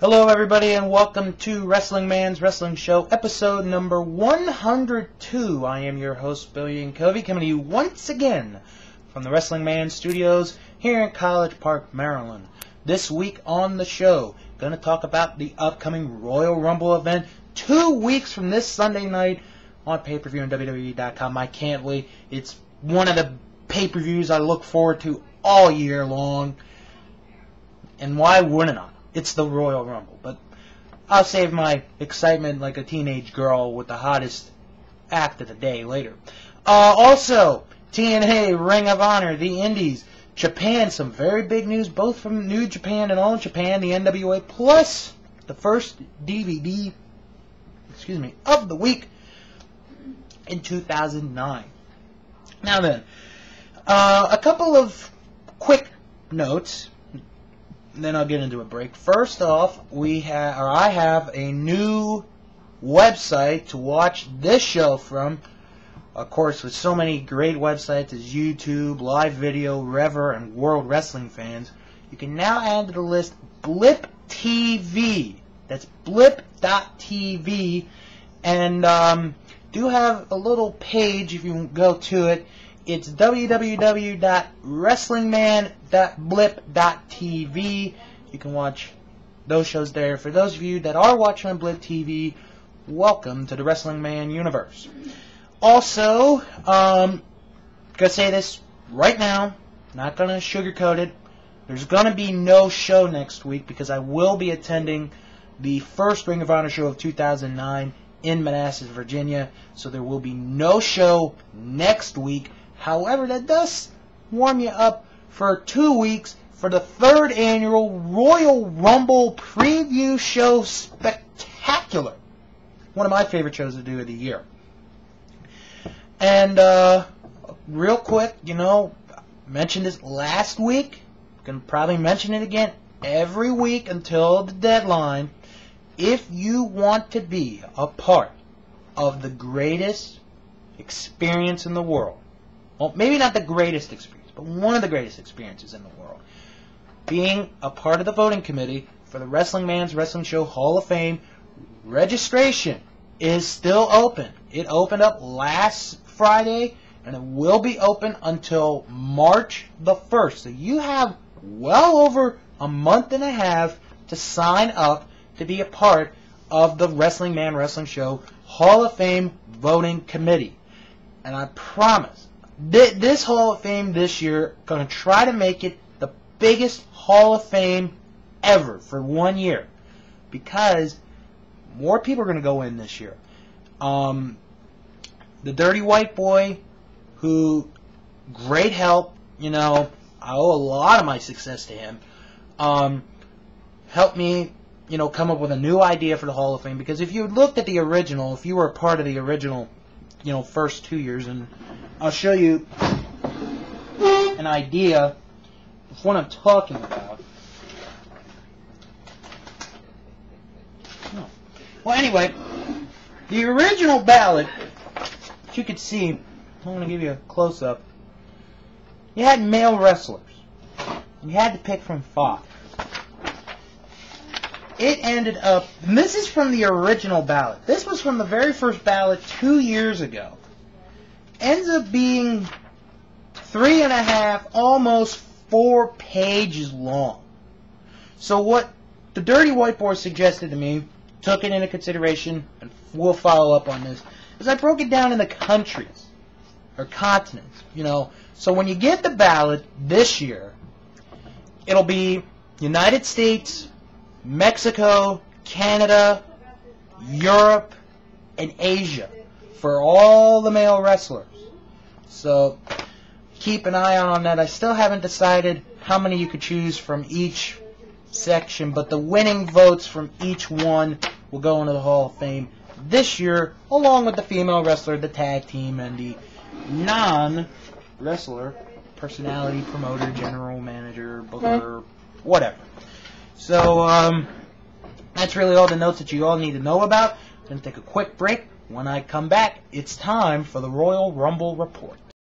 Hello everybody and welcome to Wrestling Man's Wrestling Show, episode number 102. I am your host, Billy Yankovic, coming to you once again from the Wrestling Man Studios here in College Park, Maryland. This week on the show, going to talk about the upcoming Royal Rumble event 2 weeks from this Sunday night on pay-per-view on WWE.com. I can't wait. It's one of the pay-per-views I look forward to all year long. And why wouldn't I? It's the Royal Rumble. But I'll save my excitement like a teenage girl with the hottest act of the day later. Also, TNA, Ring of Honor, the Indies, Japan, some very big news both from New Japan and All Japan, the NWA, plus the first DVD, of the week in 2009. Now then, a couple of quick notes. Then I'll get into a break. First off, I have a new website to watch this show from. Of course, with so many great websites as YouTube, Live Video, Rever, and World Wrestling Fans, you can now add to the list Blip TV. That's blip.tv. And do have a little page if you go to it. It's www.wrestlingman.blip.tv. You can watch those shows there. For those of you that are watching on Blip TV, welcome to the Wrestling Man universe. Also, gonna say this right now, not gonna sugarcoat it. There's gonna be no show next week because I will be attending the first Ring of Honor show of 2009 in Manassas, Virginia. So there will be no show next week. However, that does warm you up for 2 weeks for the third annual Royal Rumble preview show spectacular. One of my favorite shows to do of the year. And real quick, I mentioned this last week. I'm going to probably mention it again every week until the deadline. If you want to be a part of the greatest experience in the world, well, maybe not the greatest experience, but one of the greatest experiences in the world, being a part of the voting committee for the Wrestling Man's Wrestling Show Hall of Fame, registration is still open. It opened up last Friday, and it will be open until March the 1st. So you have well over a month and a half to sign up to be a part of the Wrestling Man Wrestling Show Hall of Fame voting committee. And I promise, this Hall of Fame this year, going to try to make it the biggest Hall of Fame ever for 1 year. Because more people are going to go in this year. The Dirty White Boy, who, great help, I owe a lot of my success to him, helped me, come up with a new idea for the Hall of Fame. Because if you looked at the original, if you were a part of the original, first 2 years, and I'll show you an idea of what I'm talking about. Well, anyway, the original ballot, as you can see, I'm going to give you a close-up. You had male wrestlers. You had to pick from 5. It ended up, and this is from the original ballot. This was from the very first ballot 2 years ago. Ends up being 3.5, almost 4 pages long. So what the Dirty White Boy suggested to me, took it into consideration, and we'll follow up on this, is I broke it down into countries, or continents, So when you get the ballot this year, it'll be United States, Mexico, Canada, Europe, and Asia for all the male wrestlers. So keep an eye on that. I still haven't decided how many you could choose from each section, but the winning votes from each one will go into the Hall of Fame this year, along with the female wrestler, the tag team, and the non-wrestler, personality, promoter, general manager, booker, whatever. So, that's really all the notes that you all need to know about. I'm going to take a quick break. When I come back, it's time for the Royal Rumble Report.